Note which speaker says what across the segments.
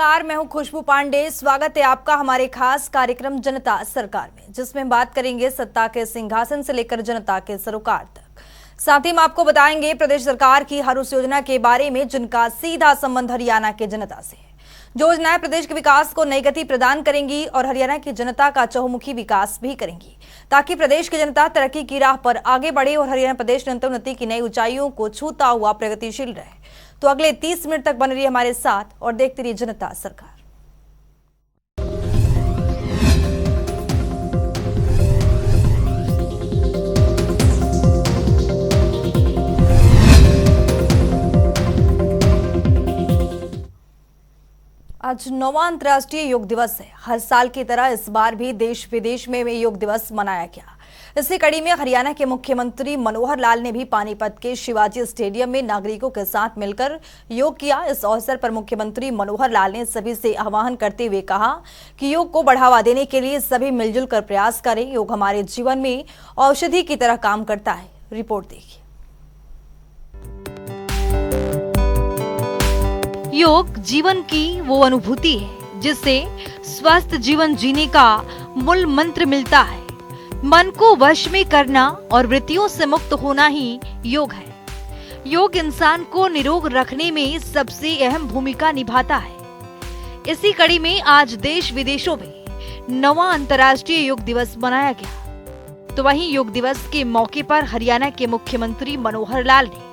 Speaker 1: नमस्कार, मैं हूं खुशबू पांडे। स्वागत है आपका हमारे खास कार्यक्रम जनता सरकार में, जिसमें बात करेंगे सत्ता के सिंहासन से लेकर जनता के सरोकार तक। साथ ही हम आपको बताएंगे प्रदेश सरकार की हर उस योजना के बारे में जिनका सीधा संबंध हरियाणा के जनता से है। जो योजनाएं प्रदेश के विकास को नई गति प्रदान करेंगी और हरियाणा की जनता का चहुमुखी विकास भी करेंगी, ताकि प्रदेश की जनता तरक्की की राह पर आगे बढ़े और हरियाणा प्रदेश निरंतर उन्नति की नई ऊंचाइयों को छूता हुआ प्रगतिशील रहे। तो अगले 30 मिनट तक बन रही हमारे साथ और देखते रहिए जनता सरकार। आज 9वां अंतर्राष्ट्रीय योग दिवस है। हर साल की तरह इस बार भी देश विदेश में योग दिवस मनाया गया। इसी कड़ी में हरियाणा के मुख्यमंत्री मनोहर लाल ने भी पानीपत के शिवाजी स्टेडियम में नागरिकों के साथ मिलकर योग किया। इस अवसर पर मुख्यमंत्री मनोहर लाल ने सभी से आह्वान करते हुए कहा कि योग को बढ़ावा देने के लिए सभी मिलजुल कर प्रयास करें। योग हमारे जीवन में औषधि की तरह काम करता है। रिपोर्ट देखिए।
Speaker 2: योग जीवन की वो अनुभूति है जिससे स्वस्थ जीवन जीने का मूल मंत्र मिलता है। मन को वश में करना और वृत्तियों से मुक्त होना ही योग है। योग इंसान को निरोग रखने में सबसे अहम भूमिका निभाता है। इसी कड़ी में आज देश विदेशों में 9वां अंतर्राष्ट्रीय योग दिवस मनाया गया। तो वहीं योग दिवस के मौके पर हरियाणा के मुख्यमंत्री मनोहर लाल ने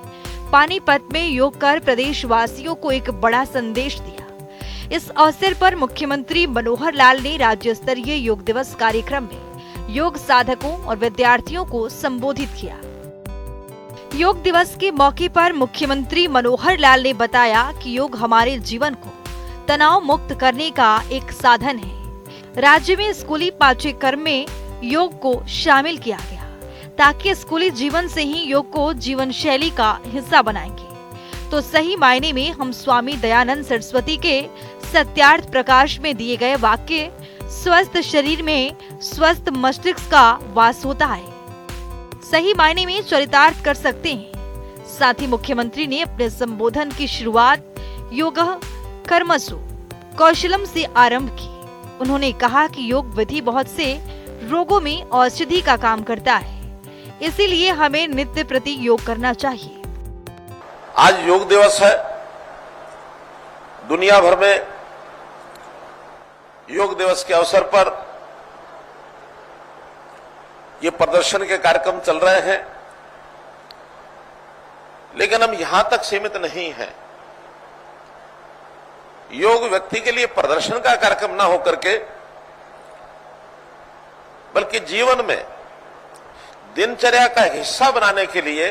Speaker 2: पानीपत में योग कर प्रदेशवासियों को एक बड़ा संदेश दिया। इस अवसर पर मुख्यमंत्री मनोहर लाल ने राज्य स्तरीय योग दिवस कार्यक्रम में योग साधकों और विद्यार्थियों को संबोधित किया। योग दिवस के मौके पर मुख्यमंत्री मनोहर लाल ने बताया कि योग हमारे जीवन को तनाव मुक्त करने का एक साधन है। राज्य में स्कूली पाठ्यक्रम में योग को शामिल किया गया ताकि स्कूली जीवन से ही योग को जीवन शैली का हिस्सा बनाएंगे। तो सही मायने में हम स्वामी दयानंद सरस्वती के सत्यार्थ प्रकाश में दिए गए वाक्य स्वस्थ शरीर में स्वस्थ मस्तिष्क का वास होता है, सही मायने में चरितार्थ कर सकते हैं। साथ ही मुख्यमंत्री ने अपने संबोधन की शुरुआत योगः कर्मसु कौशलम से आरंभ की। उन्होंने कहा कि योग विधि बहुत से रोगों में औषधि का काम करता है, इसीलिए हमें नित्य प्रति योग करना चाहिए।
Speaker 3: आज योग दिवस है। दुनिया भर में योग दिवस के अवसर पर ये प्रदर्शन के कार्यक्रम चल रहे हैं, लेकिन हम यहां तक सीमित नहीं हैं। योग व्यक्ति के लिए प्रदर्शन का कार्यक्रम ना होकर के बल्कि जीवन में दिनचर्या का हिस्सा बनाने के लिए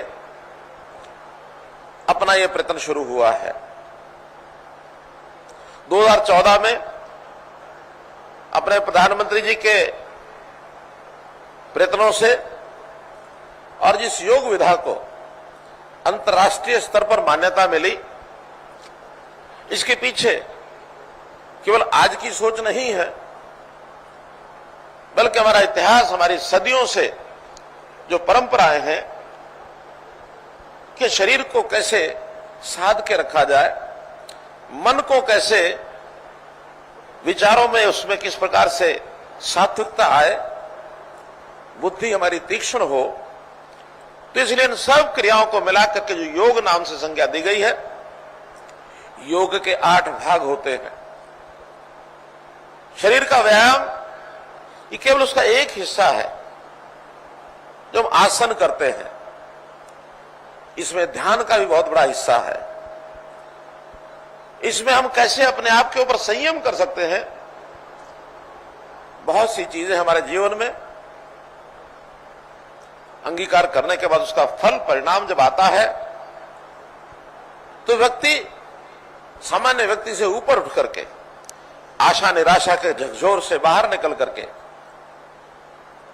Speaker 3: अपना यह प्रयत्न शुरू हुआ है। 2014 में अपने प्रधानमंत्री जी के प्रयत्नों से और जिस योग विधा को अंतर्राष्ट्रीय स्तर पर मान्यता मिली, इसके पीछे केवल आज की सोच नहीं है, बल्कि हमारा इतिहास, हमारी सदियों से जो परंपराएं हैं कि शरीर को कैसे साध के रखा जाए, मन को कैसे विचारों में उसमें किस प्रकार से सात्विकता आए, बुद्धि हमारी तीक्ष्ण हो, तो इसलिए इन सब क्रियाओं को मिलाकर के जो योग नाम से संज्ञा दी गई है, योग के 8 भाग होते हैं। शरीर का व्यायाम ये केवल उसका एक हिस्सा है जो हम आसन करते हैं। इसमें ध्यान का भी बहुत बड़ा हिस्सा है। इसमें हम कैसे अपने आप के ऊपर संयम कर सकते हैं। बहुत सी चीजें हमारे जीवन में अंगीकार करने के बाद उसका फल परिणाम जब आता है तो व्यक्ति सामान्य व्यक्ति से ऊपर उठ करके आशा निराशा के झकझोर से बाहर निकल करके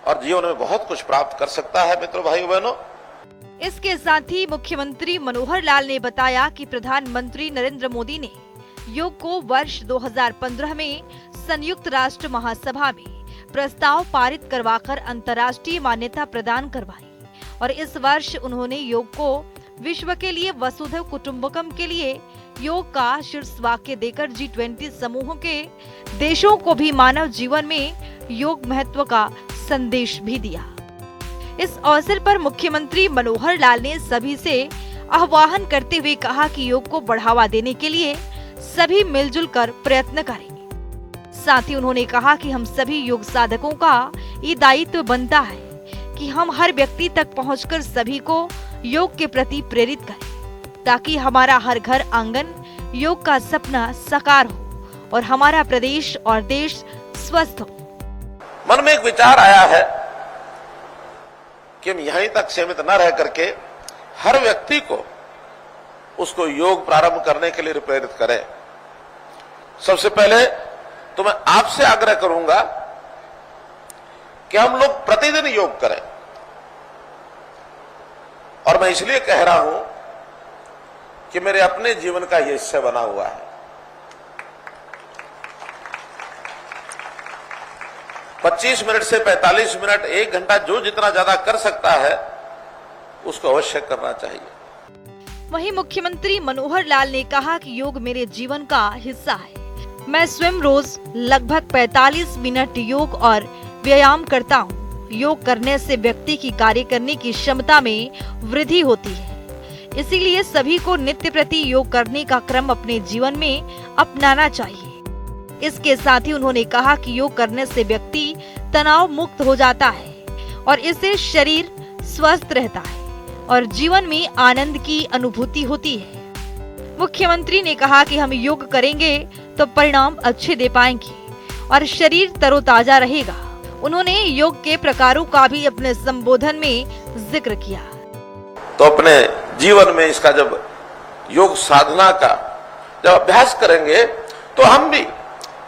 Speaker 3: और जीवन में बहुत कुछ प्राप्त कर सकता है। मित्रों, भाइयों बहनों,
Speaker 2: इसके साथ ही मुख्यमंत्री मनोहर लाल ने बताया कि प्रधानमंत्री नरेंद्र मोदी ने योग को वर्ष 2015 में संयुक्त राष्ट्र महासभा में प्रस्ताव पारित करवाकर अंतर्राष्ट्रीय मान्यता प्रदान करवाई और इस वर्ष उन्होंने योग को विश्व के लिए वसुधैव कुटुंबकम के लिए योग का शीर्ष वाक्य देकर G20 समूहों के देशों को भी मानव जीवन में योग महत्व का संदेश भी दिया। इस अवसर पर मुख्यमंत्री मनोहर लाल ने सभी से आह्वान करते हुए कहा कि योग को बढ़ावा देने के लिए सभी मिलजुल कर प्रयत्न करें। साथ ही उन्होंने कहा कि हम सभी योग साधकों का ये दायित्व बनता है कि हम हर व्यक्ति तक पहुंचकर सभी को योग के प्रति प्रेरित करें, ताकि हमारा हर घर आंगन योग का सपना साकार हो और हमारा प्रदेश और देश स्वस्थ हो।
Speaker 3: मन में एक विचार आया है कि हम यहीं तक सीमित न रह करके हर व्यक्ति को उसको योग प्रारंभ करने के लिए प्रेरित करें। सबसे पहले तो मैं आपसे आग्रह करूंगा कि हम लोग प्रतिदिन योग करें, और मैं इसलिए कह रहा हूं कि मेरे अपने जीवन का यह हिस्सा बना हुआ है। 25 मिनट से 45 मिनट, 1 घंटा, जो जितना ज्यादा कर सकता है उसको अवश्य करना चाहिए।
Speaker 2: वहीं मुख्यमंत्री मनोहर लाल ने कहा कि योग मेरे जीवन का हिस्सा है। मैं स्वयं रोज लगभग 45 मिनट योग और व्यायाम करता हूँ। योग करने से व्यक्ति की कार्य करने की क्षमता में वृद्धि होती है, इसीलिए सभी को नित्य प्रति योग करने का क्रम अपने जीवन में अपनाना चाहिए। इसके साथ ही उन्होंने कहा कि योग करने से व्यक्ति तनाव मुक्त हो जाता है और इससे शरीर स्वस्थ रहता है और जीवन में आनंद की अनुभूति होती है। मुख्यमंत्री ने कहा कि हम योग करेंगे तो परिणाम अच्छे दे पाएंगे और शरीर तरोताजा रहेगा। उन्होंने योग के प्रकारों का भी अपने संबोधन में जिक्र किया।
Speaker 3: तो अपने जीवन में इसका जब योग साधना का जब अभ्यास करेंगे तो हम भी,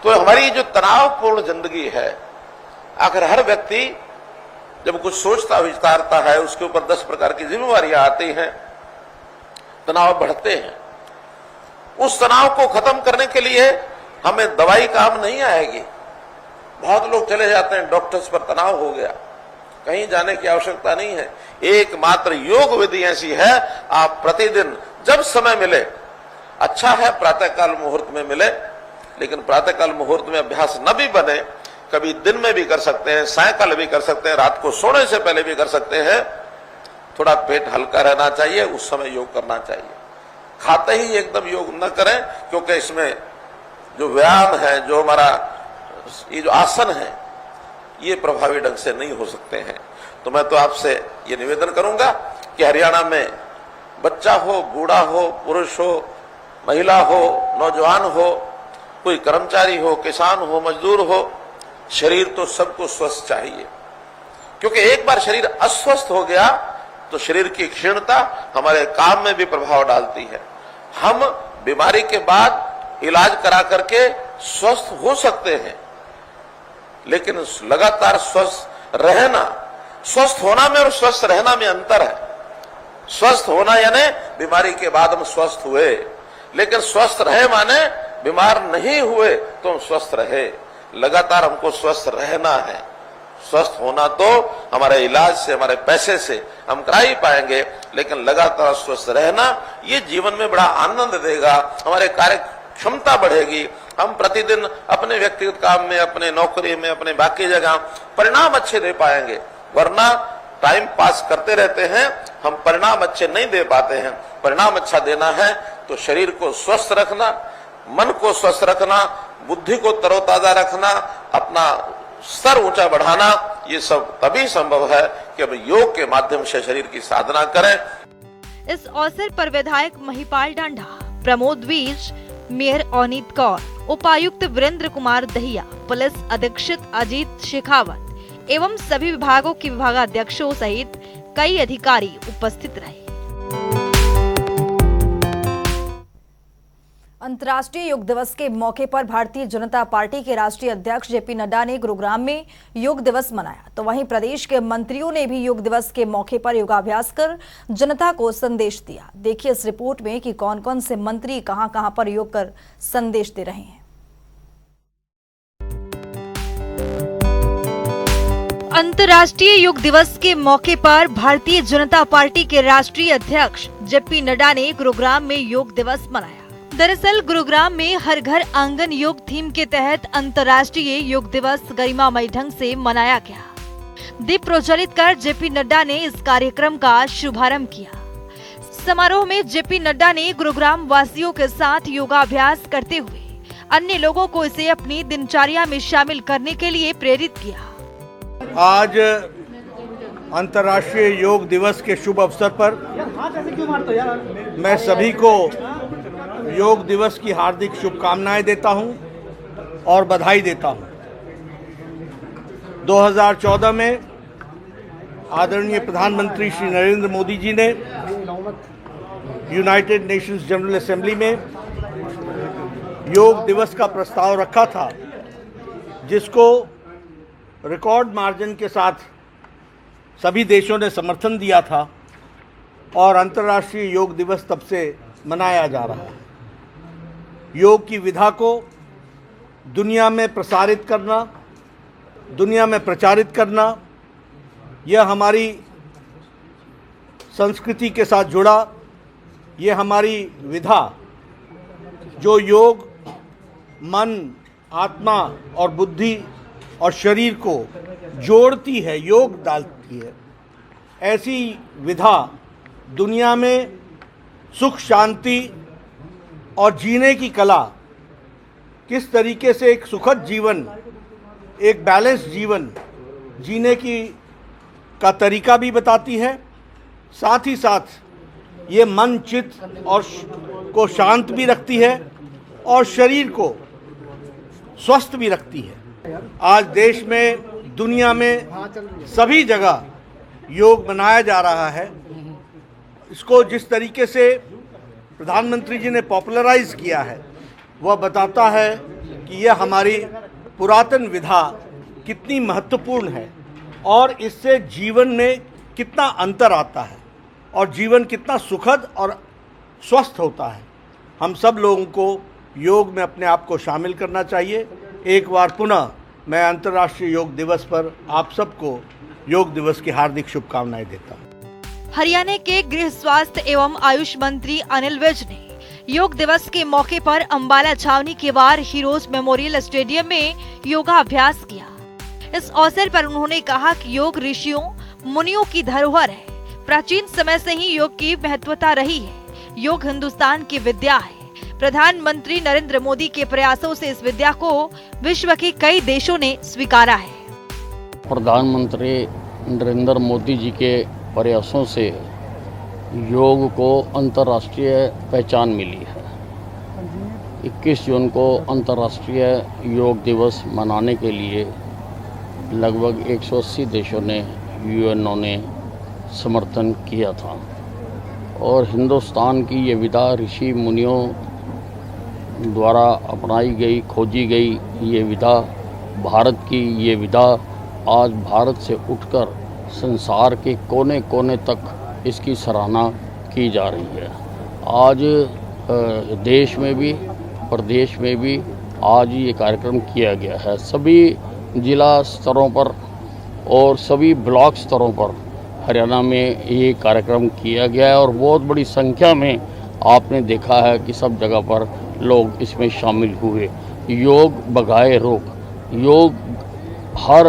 Speaker 3: तो हमारी जो तनावपूर्ण जिंदगी है, आखिर हर व्यक्ति जब कुछ सोचता विचारता है उसके ऊपर 10 प्रकार की जिम्मेवारियां आती हैं, तनाव बढ़ते हैं। उस तनाव को खत्म करने के लिए हमें दवाई काम नहीं आएगी। बहुत लोग चले जाते हैं डॉक्टर्स पर, तनाव हो गया, कहीं जाने की आवश्यकता नहीं है। एकमात्र योग विधि ऐसी है, आप प्रतिदिन जब समय मिले, अच्छा है प्रातःकाल मुहूर्त में मिले, लेकिन प्रातःकाल मुहूर्त में अभ्यास न भी बने, कभी दिन में भी कर सकते हैं, सायंकाल भी कर सकते हैं, रात को सोने से पहले भी कर सकते हैं। थोड़ा पेट हल्का रहना चाहिए, उस समय योग करना चाहिए। खाते ही एकदम योग न करें, क्योंकि इसमें जो व्यायाम है, जो हमारा ये जो आसन है, ये प्रभावी ढंग से नहीं हो सकते हैं। तो मैं तो आपसे ये निवेदन करूंगा कि हरियाणा में बच्चा हो, बूढ़ा हो, पुरुष हो, महिला हो, नौजवान हो, कोई कर्मचारी हो, किसान हो, मजदूर हो, शरीर तो सबको स्वस्थ चाहिए। क्योंकि एक बार शरीर अस्वस्थ हो गया तो शरीर की क्षीणता हमारे काम में भी प्रभाव डालती है। हम बीमारी के बाद इलाज करा करके स्वस्थ हो सकते हैं, लेकिन लगातार स्वस्थ रहना, स्वस्थ होना में और स्वस्थ रहना में अंतर है। स्वस्थ होना यानी बीमारी के बाद हम स्वस्थ हुए, लेकिन स्वस्थ रहे माने बीमार नहीं हुए तो हम स्वस्थ रहे। लगातार हमको स्वस्थ रहना है। स्वस्थ होना तो हमारे इलाज से, हमारे पैसे से हम करा ही पाएंगे, लेकिन लगातार स्वस्थ रहना ये जीवन में बड़ा आनंद देगा, हमारे कार्य क्षमता बढ़ेगी। हम प्रतिदिन अपने व्यक्तिगत काम में, अपने नौकरी में, अपने बाकी जगह परिणाम अच्छे दे पाएंगे। वरना टाइम पास करते रहते हैं, हम परिणाम अच्छे नहीं दे पाते हैं। परिणाम अच्छा देना है तो शरीर को स्वस्थ रखना, मन को स्वस्थ रखना, बुद्धि को तरोताजा रखना, अपना स्तर ऊंचा बढ़ाना, ये सब तभी संभव है कि हम योग के माध्यम से शरीर की साधना करें।
Speaker 2: इस अवसर पर विधायक महिपाल डांडा, प्रमोद वीर, मेयर अनीत कौर, उपायुक्त वीरेंद्र कुमार दहिया, पुलिस अधीक्षक अजीत शेखावत एवं सभी विभागों के विभागाध्यक्षों सहित कई अधिकारी उपस्थित रहे।
Speaker 1: अंतर्राष्ट्रीय योग दिवस के मौके पर भारतीय जनता पार्टी के राष्ट्रीय अध्यक्ष जेपी नड्डा ने गुरुग्राम में योग दिवस मनाया, तो वहीं प्रदेश के मंत्रियों ने भी योग दिवस के मौके पर योगाभ्यास कर जनता को संदेश दिया। देखिए इस रिपोर्ट में कि कौन कौन से मंत्री कहां-कहां पर योग कर संदेश दे रहे हैं।
Speaker 2: अंतर्राष्ट्रीय योग दिवस के मौके पर भारतीय जनता पार्टी के राष्ट्रीय अध्यक्ष जेपी नड्डा ने गुरुग्राम में योग दिवस मनाया। दरअसल गुरुग्राम में हर घर आंगन योग थीम के तहत अंतर्राष्ट्रीय योग दिवस गरिमामय ढंग से मनाया गया। दीप प्रज्वलित कर जेपी नड्डा ने इस कार्यक्रम का शुभारंभ किया। समारोह में जेपी नड्डा ने गुरुग्राम वासियों के साथ योगाभ्यास करते हुए अन्य लोगों को इसे अपनी दिनचर्या में शामिल करने के लिए प्रेरित किया।
Speaker 4: आज अंतर्राष्ट्रीय योग दिवस के शुभ अवसर पर मैं सभी को योग दिवस की हार्दिक शुभकामनाएं देता हूं और बधाई देता हूं। 2014 में आदरणीय प्रधानमंत्री श्री नरेंद्र मोदी जी ने यूनाइटेड नेशंस जनरल असेंबली में योग दिवस का प्रस्ताव रखा था, जिसको रिकॉर्ड मार्जिन के साथ सभी देशों ने समर्थन दिया था और अंतर्राष्ट्रीय योग दिवस तब से मनाया जा रहा है। योग की विधा को दुनिया में प्रसारित करना, दुनिया में प्रचारित करना, यह हमारी संस्कृति के साथ जुड़ा, यह हमारी विधा जो योग मन, आत्मा और बुद्धि और शरीर को जोड़ती है, योग डालती है, ऐसी विधा दुनिया में सुख शांति और जीने की कला, किस तरीके से एक सुखद जीवन, एक बैलेंस जीवन जीने का तरीका भी बताती है। साथ ही साथ ये मन चित्त और को शांत भी रखती है और शरीर को स्वस्थ भी रखती है। आज देश में, दुनिया में सभी जगह योग मनाया जा रहा है। इसको जिस तरीके से प्रधानमंत्री जी ने पॉपुलराइज किया है, वह बताता है कि यह हमारी पुरातन विधा कितनी महत्वपूर्ण है और इससे जीवन में कितना अंतर आता है और जीवन कितना सुखद और स्वस्थ होता है। हम सब लोगों को योग में अपने आप को शामिल करना चाहिए। एक बार पुनः मैं अंतर्राष्ट्रीय योग दिवस पर आप सबको योग दिवस की हार्दिक शुभकामनाएं देता हूँ।
Speaker 2: हरियाणा के गृह स्वास्थ्य एवं आयुष मंत्री अनिल विज ने योग दिवस के मौके पर अंबाला छावनी के वार हीरोज मेमोरियल स्टेडियम में योगाभ्यास किया। इस अवसर पर उन्होंने कहा कि योग ऋषियों मुनियों की धरोहर है। प्राचीन समय से ही योग की महत्वता रही है। योग हिंदुस्तान की विद्या है। प्रधानमंत्री नरेंद्र मोदी के प्रयासों से इस विद्या को विश्व के कई देशों ने स्वीकारा है।
Speaker 5: प्रधानमंत्री नरेंद्र मोदी जी के प्रयासों से योग को अंतर्राष्ट्रीय पहचान मिली है। 21 जून को अंतर्राष्ट्रीय योग दिवस मनाने के लिए लगभग 180 देशों ने, यूएनओ ने समर्थन किया था और हिंदुस्तान की ये विधा ऋषि मुनियों द्वारा अपनाई गई, खोजी गई ये विधा, भारत की ये विधा आज भारत से उठकर संसार के कोने कोने तक इसकी सराहना की जा रही है। आज देश में भी, प्रदेश में भी आज ये कार्यक्रम किया गया है। सभी जिला स्तरों पर और सभी ब्लॉक स्तरों पर हरियाणा में ये कार्यक्रम किया गया है और बहुत बड़ी संख्या में आपने देखा है कि सब जगह पर लोग इसमें शामिल हुए। योग भगाए रोग, योग हर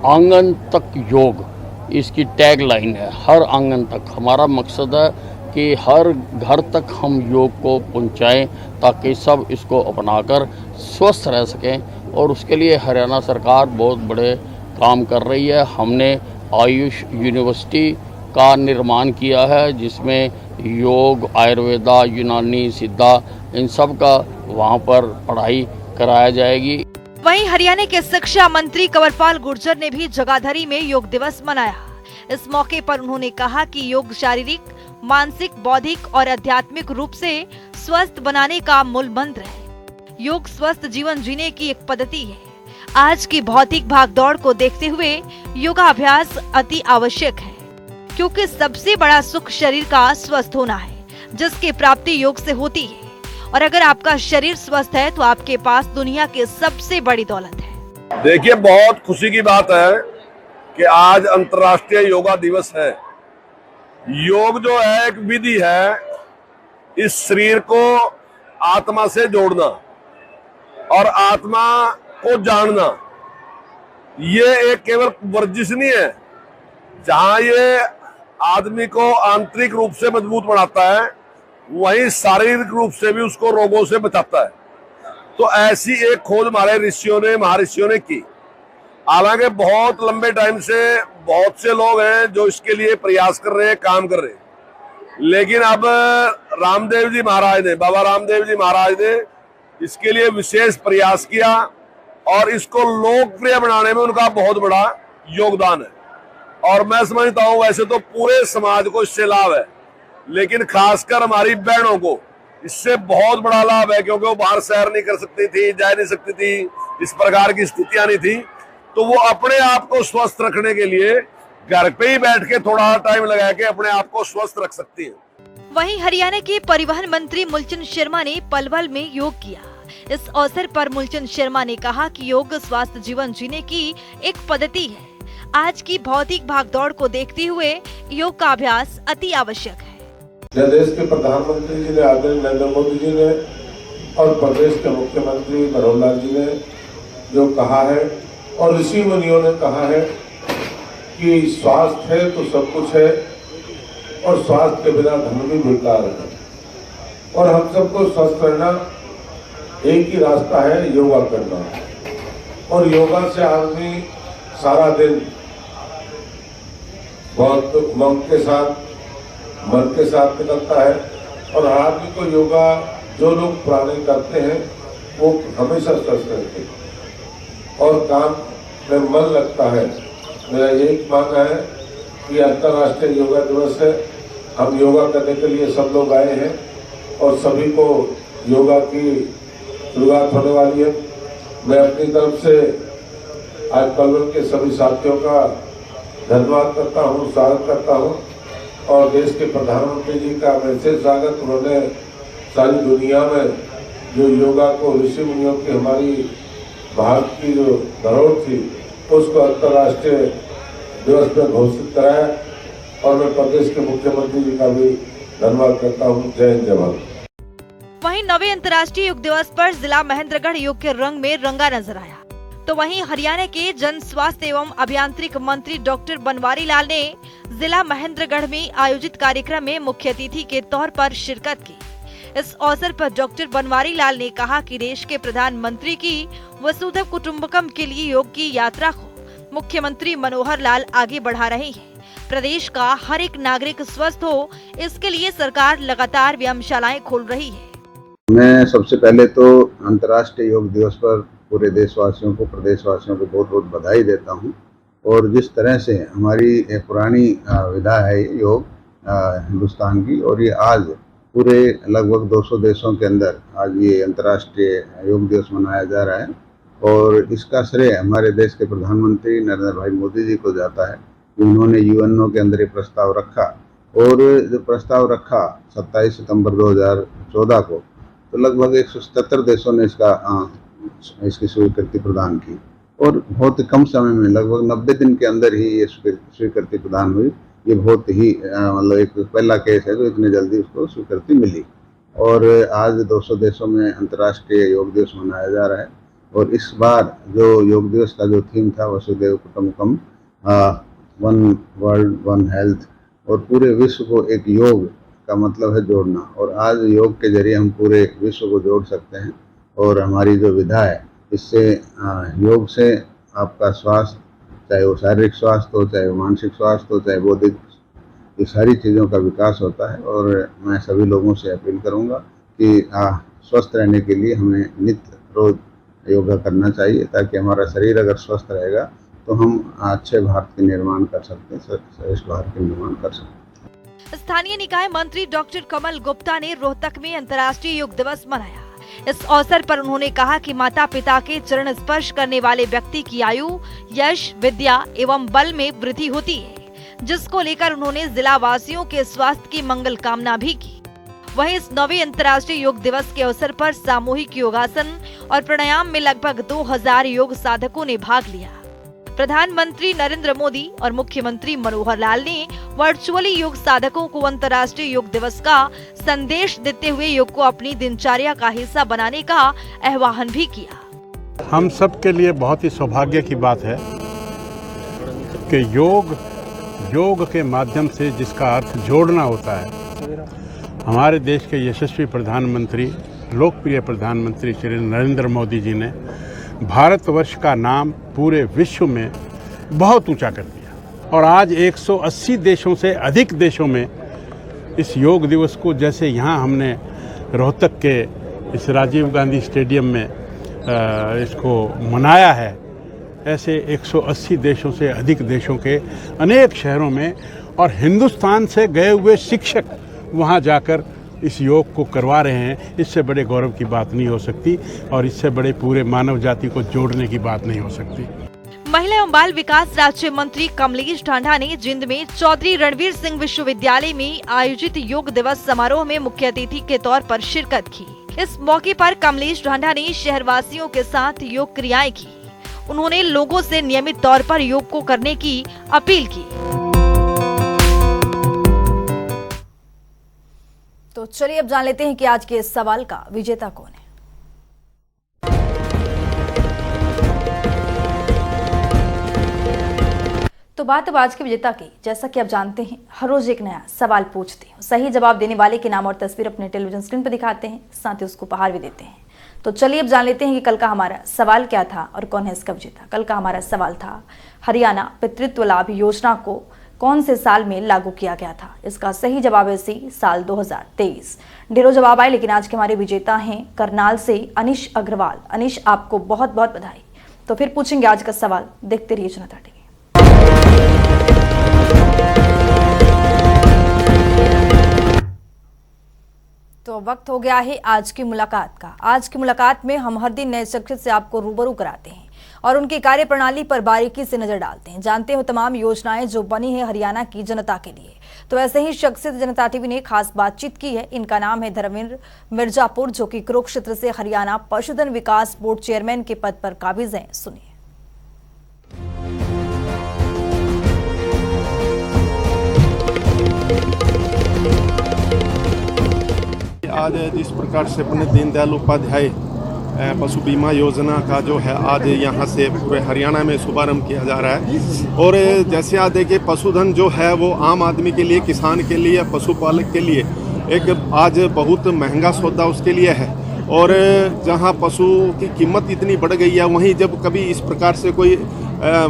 Speaker 5: आंगन तक योग, इसकी टैग लाइन है। हर आंगन तक हमारा मकसद है कि हर घर तक हम योग को पहुंचाएं ताकि सब इसको अपनाकर स्वस्थ रह सकें और उसके लिए हरियाणा सरकार बहुत बड़े काम कर रही है। हमने आयुष यूनिवर्सिटी का निर्माण किया है जिसमें योग, आयुर्वेदा, यूनानी, सिद्धा, इन सब का वहाँ पर पढ़ाई कराया जाएगी।
Speaker 2: वहीं हरियाणा के शिक्षा मंत्री कंवरपाल गुर्जर ने भी जगाधरी में योग दिवस मनाया। इस मौके पर उन्होंने कहा कि योग शारीरिक, मानसिक, बौद्धिक और आध्यात्मिक रूप से स्वस्थ बनाने का मूल मंत्र है। योग स्वस्थ जीवन जीने की एक पद्धति है। आज की भौतिक भागदौड़ को देखते हुए योगाभ्यास अति आवश्यक है, क्योंकि सबसे बड़ा सुख शरीर का स्वस्थ होना है, जिसकी प्राप्ति योग से होती है। और अगर आपका शरीर स्वस्थ है तो आपके पास दुनिया की सबसे बड़ी दौलत है।
Speaker 6: देखिए, बहुत खुशी की बात है कि आज अंतर्राष्ट्रीय योगा दिवस है। योग जो है एक विधि है, इस शरीर को आत्मा से जोड़ना और आत्मा को जानना, ये एक केवल वर्जिश नहीं है। जहां ये आदमी को आंतरिक रूप से मजबूत बनाता है, वहीं शारीरिक रूप से भी उसको रोगों से बचाता है। तो ऐसी एक खोज हमारे ऋषियों ने, महर्षियों ने की। हालांकि बहुत लंबे टाइम से बहुत से लोग हैं जो इसके लिए प्रयास कर रहे हैं, काम कर रहे हैं, लेकिन अब रामदेव जी महाराज ने, बाबा रामदेव जी महाराज ने इसके लिए विशेष प्रयास किया और इसको लोकप्रिय बनाने में उनका बहुत बड़ा योगदान है। और मैं समझता हूं वैसे तो पूरे समाज को इससे लाभ है, लेकिन खासकर हमारी बहनों को इससे बहुत बड़ा लाभ है, क्योंकि वो बाहर सैर नहीं कर सकती थी, जा नहीं सकती थी, इस प्रकार की स्थितियां नहीं थी। तो वो अपने आप को स्वस्थ रखने के लिए घर पे ही बैठ के थोड़ा टाइम लगा के अपने आप को स्वस्थ रख सकती है।
Speaker 2: वहीं हरियाणा के परिवहन मंत्री मूलचंद शर्मा ने पलवल में योग किया। इस अवसर पर मूलचंद शर्मा ने कहा कि योग स्वास्थ्य जीवन जीने की एक पद्धति है। आज की भौतिक भागदौड़ को देखते हुए योग का अभ्यास अति आवश्यक है।
Speaker 7: देश के प्रधानमंत्री जी ने, आदरणीय नरेंद्र मोदी जी ने और प्रदेश के मुख्यमंत्री मनोहर लाल जी ने जो कहा है और ऋषि मुनियों ने कहा है कि स्वास्थ्य है तो सब कुछ है और स्वास्थ्य के बिना धन भी बेकार है। और हम सबको स्वस्थ रहना एक ही रास्ता है, योगा करना। और योगा से आदमी सारा दिन बहुत उमंग के साथ, मन के साथ निकलता है। और आदमी को योगा जो लोग पुराने करते हैं वो हमेशा स्वस्थ रहते हैं और काम में मन लगता है। मेरा यही मानना है कि अंतर्राष्ट्रीय योगा दिवस है, हम योगा करने के लिए सब लोग आए हैं और सभी को योगा की शुरुआत होने वाली है। मैं अपनी तरफ से आज पलवल के सभी साथियों का धन्यवाद करता हूँ, स्वागत करता हूँ। और देश के प्रधानमंत्री जी का विशेष स्वागत, उन्होंने सारी दुनिया में जो योगा को, ऋषि मुनियों की हमारी भारत की जो धरोहर थी उसको अंतर्राष्ट्रीय दिवस में घोषित कराया। और मैं प्रदेश के मुख्यमंत्री जी का भी धन्यवाद करता हूँ। जय हिंद, जय भारत।
Speaker 2: वहीं 9वें अंतर्राष्ट्रीय योग दिवस पर जिला महेंद्रगढ़ योग के रंग में रंगा नजर आया। तो वहीं हरियाणा के जन स्वास्थ्य एवं अभियांत्रिक मंत्री डॉक्टर बनवारी लाल ने जिला महेंद्रगढ़ में आयोजित कार्यक्रम में मुख्य अतिथि के तौर पर शिरकत की। इस अवसर पर डॉक्टर बनवारी लाल ने कहा कि देश के प्रधानमंत्री की वसुधैव कुटुंबकम के लिए योग की यात्रा को मुख्यमंत्री मनोहर लाल आगे बढ़ा रहे हैं। प्रदेश का हर एक नागरिक स्वस्थ हो, इसके लिए सरकार लगातार व्यायामशालाएं खोल रही है।
Speaker 8: मैं सबसे पहले तो अंतर्राष्ट्रीय योग दिवस पर पूरे देशवासियों को, प्रदेशवासियों को बहुत बहुत बधाई देता हूं। और जिस तरह से हमारी पुरानी विधा है योग हिंदुस्तान की, और ये आज पूरे लगभग 200 देशों के अंदर आज ये अंतर्राष्ट्रीय योग दिवस मनाया जा रहा है। और इसका श्रेय हमारे देश के प्रधानमंत्री नरेंद्र भाई मोदी जी को जाता है। उन्होंने यूएनओ के अंदर ये प्रस्ताव रखा, और जो प्रस्ताव रखा 27 सितंबर 2014 को, तो लगभग 177 देशों ने इसकी स्वीकृति प्रदान की। और बहुत कम समय में, लगभग 90 दिन के अंदर ही ये स्वीकृति प्रदान हुई। ये बहुत ही मतलब एक पहला केस है जो इतने जल्दी उसको स्वीकृति मिली। और आज 200 देशों में अंतर्राष्ट्रीय योग दिवस मनाया जा रहा है। और इस बार जो योग दिवस का जो थीम था वसुधैव कुटुंबकम, वन वर्ल्ड वन हेल्थ, और पूरे विश्व को एक योग का मतलब है जोड़ना। और आज योग के जरिए हम पूरे विश्व को जोड़ सकते हैं। और हमारी जो विधा है, इससे योग से आपका स्वास्थ्य, चाहे वो शारीरिक स्वास्थ्य हो, चाहे वो मानसिक स्वास्थ्य हो, चाहे बौद्धिक, ये सारी चीज़ों का विकास होता है। और मैं सभी लोगों से अपील करूंगा कि स्वस्थ रहने के लिए हमें नित्य रोज योगा करना चाहिए, ताकि हमारा शरीर अगर स्वस्थ रहेगा तो हम अच्छे भारत के निर्माण कर सकते हैं, श्रेष्ठ भारत के निर्माण कर सकते हैं।
Speaker 2: स्थानीय निकाय मंत्री डॉक्टर कमल गुप्ता ने रोहतक में अंतर्राष्ट्रीय योग दिवस मनाया। इस अवसर पर उन्होंने कहा कि माता पिता के चरण स्पर्श करने वाले व्यक्ति की आयु, यश, विद्या एवं बल में वृद्धि होती है, जिसको लेकर उन्होंने जिला वासियों के स्वास्थ्य की मंगल कामना भी की। वहीं इस 9वें अंतर्राष्ट्रीय योग दिवस के अवसर पर सामूहिक योगासन और प्राणायाम में लगभग 2000 योग साधकों ने भाग लिया। प्रधानमंत्री नरेंद्र मोदी और मुख्यमंत्री मनोहर लाल ने वर्चुअली योग साधकों को अंतर्राष्ट्रीय योग दिवस का संदेश देते हुए योग को अपनी दिनचर्या का हिस्सा बनाने का आह्वान भी किया।
Speaker 9: हम सब के लिए बहुत ही सौभाग्य की बात है कि योग के माध्यम से जिसका अर्थ जोड़ना होता है, हमारे देश के यशस्वी प्रधानमंत्री, लोकप्रिय प्रधानमंत्री श्री नरेंद्र मोदी जी ने भारतवर्ष का नाम पूरे विश्व में बहुत ऊंचा कर दिया और आज 180 देशों से अधिक देशों में इस योग दिवस को, जैसे यहाँ हमने रोहतक के इस राजीव गांधी स्टेडियम में इसको मनाया है, ऐसे 180 देशों से अधिक देशों के अनेक शहरों में और हिंदुस्तान से गए हुए शिक्षक वहाँ जाकर इस योग को करवा रहे हैं। इससे बड़े गौरव की बात नहीं हो सकती और इससे बड़े पूरे मानव जाति को जोड़ने की बात नहीं हो सकती।
Speaker 2: महिला एवं बाल विकास राज्य मंत्री कमलेश ढांढा ने जिंद में चौधरी रणवीर सिंह विश्वविद्यालय में आयोजित योग दिवस समारोह में मुख्य अतिथि के तौर पर शिरकत की। इस मौके पर कमलेश ढांढा ने शहरवासियों के साथ योग क्रियाएं की। उन्होंने लोगों से नियमित तौर पर योग को करने की अपील की।
Speaker 1: तो चलिए अब जान लेते हैं कि आज के इस सवाल का विजेता कौन है। तो बात अब आज के विजेता की। जैसा कि आप जानते हैं, हर रोज एक नया सवाल पूछते हैं, सही जवाब देने वाले के नाम और तस्वीर अपने टेलीविजन स्क्रीन पर दिखाते हैं, साथ ही उसको उपहार भी देते हैं। तो चलिए अब जान लेते हैं कि कल का हमारा सवाल क्या था और कौन है इसका विजेता। कल का हमारा सवाल था, हरियाणा पितृत्व लाभ योजना को कौन से साल में लागू किया गया था। इसका सही जवाब है सी, साल 2023। ढेरों जवाब आए, लेकिन आज के हमारे विजेता हैं करनाल से अनिश अग्रवाल। अनिश, आपको बहुत बहुत बधाई। तो फिर पूछेंगे आज का सवाल, देखते रहिए जनता टीवी। तो वक्त हो गया है आज की मुलाकात का। आज की मुलाकात में हम हर दिन नए शख्स से आपको रूबरू कराते हैं और उनकी कार्यप्रणाली पर बारीकी से नजर डालते हैं, जानते हो तमाम योजनाएं जो बनी है हरियाणा की जनता के लिए। तो ऐसे ही शख्सियत जनता टीवी ने खास बातचीत की है। इनका नाम है धर्मेंद्र मिर्जापुर, जो कि कुरुक्षेत्र से हरियाणा पशुधन विकास बोर्ड चेयरमैन के पद पर काबिज हैं। सुनिए।
Speaker 10: आज जिस प्रकार से पंडित दीनदयाल उपाध्याय पशु बीमा योजना का जो है आज यहाँ से पूरे हरियाणा में शुभारंभ किया जा रहा है। और जैसे आप देखिए, पशुधन जो है वो आम आदमी के लिए, किसान के लिए, पशुपालक के लिए एक आज बहुत महंगा सौदा उसके लिए है। और जहाँ पशु की कीमत इतनी बढ़ गई है, वहीं जब कभी इस प्रकार से कोई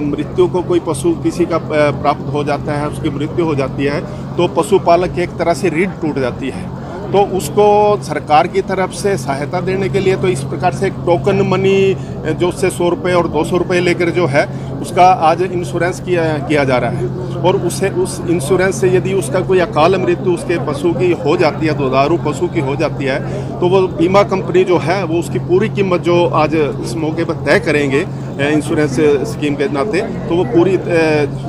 Speaker 10: मृत्यु को कोई पशु किसी का प्राप्त हो जाता है, उसकी मृत्यु हो जाती है, तो पशुपालक की एक तरह से रीढ़ टूट जाती है। तो उसको सरकार की तरफ से सहायता देने के लिए तो इस प्रकार से एक टोकन मनी जो उससे 100 रुपये और 200 रुपये लेकर जो है उसका आज इंश्योरेंस किया जा रहा है। और उस इंश्योरेंस से यदि उसका कोई अकाल मृत्यु उसके पशु की हो जाती है, दुधारू पशु की हो जाती है, तो वो बीमा कंपनी जो है वो उसकी पूरी कीमत जो आज इस मौके पर तय करेंगे इंश्योरेंस स्कीम के नाते, तो वो पूरी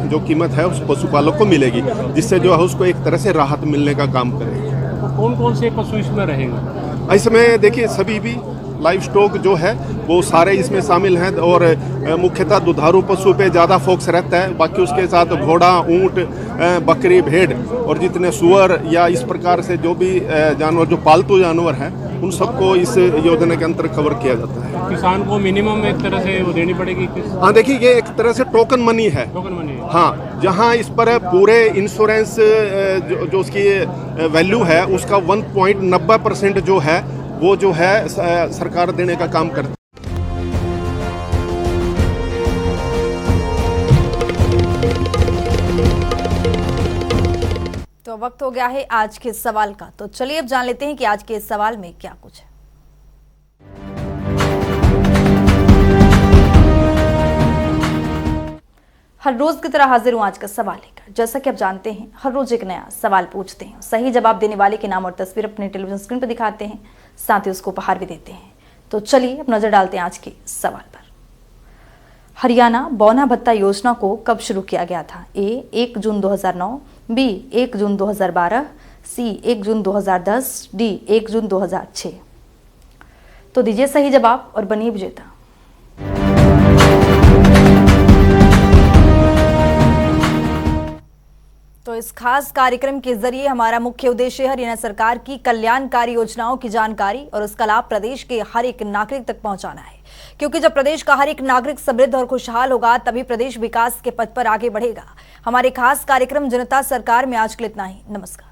Speaker 10: जो कीमत है उस पशुपालक को मिलेगी, जिससे जो है उसको एक तरह से राहत मिलने का काम करेगी।
Speaker 11: कौन कौन से पशु इसमें रहेंगे?
Speaker 10: इसमें देखिए सभी भी लाइव स्टॉक जो है वो सारे इसमें शामिल हैं और मुख्यतः दुधारू पशु पे ज़्यादा फोकस रहता है। बाकी उसके साथ घोड़ा, ऊंट, बकरी, भेड़ और जितने सुअर या इस प्रकार से जो भी जानवर जो पालतू जानवर हैं उन सबको इस योजना के अंतर्गत कवर किया जाता है।
Speaker 11: किसान को मिनिमम एक तरह से वो देनी पड़ेगी?
Speaker 10: हाँ देखिए, ये एक तरह से टोकन मनी है।
Speaker 11: टोकन मनी,
Speaker 10: हाँ, जहाँ इस पर पूरे इंश्योरेंस जो उसकी वैल्यू है उसका 1.90% जो है वो जो है सरकार देने का काम करती है।
Speaker 1: तो वक्त हो गया है आज के सवाल का। तो चलिए अब जान लेते हैं कि आज के इस सवाल में क्या कुछ है। हर रोज की तरह हाजिर हूं आज का सवाल लेकर। जैसा कि आप जानते हैं, हर रोज एक नया सवाल पूछते हैं, सही जवाब देने वाले के नाम और तस्वीर अपने टेलीविजन स्क्रीन पर दिखाते हैं, साथ ही उसको उपहार भी देते हैं। तो चलिए अब नजर डालते हैं आज के सवाल पर। हरियाणा बौना भत्ता योजना को कब शुरू किया गया था? ए 1 जून 2009, बी 1 जून 2012, सी 1 जून 2010, डी 1 जून 2006। तो दीजिए सही जवाब और बनिए विजेता। तो इस खास कार्यक्रम के जरिए हमारा मुख्य उद्देश्य हरियाणा सरकार की कल्याणकारी योजनाओं की जानकारी और उसका लाभ प्रदेश के हर एक नागरिक तक पहुंचाना है, क्योंकि जब प्रदेश का हर एक नागरिक समृद्ध और खुशहाल होगा तभी प्रदेश विकास के पथ पर आगे बढ़ेगा। हमारे खास कार्यक्रम जनता सरकार में आज के लिए इतना ही। नमस्कार।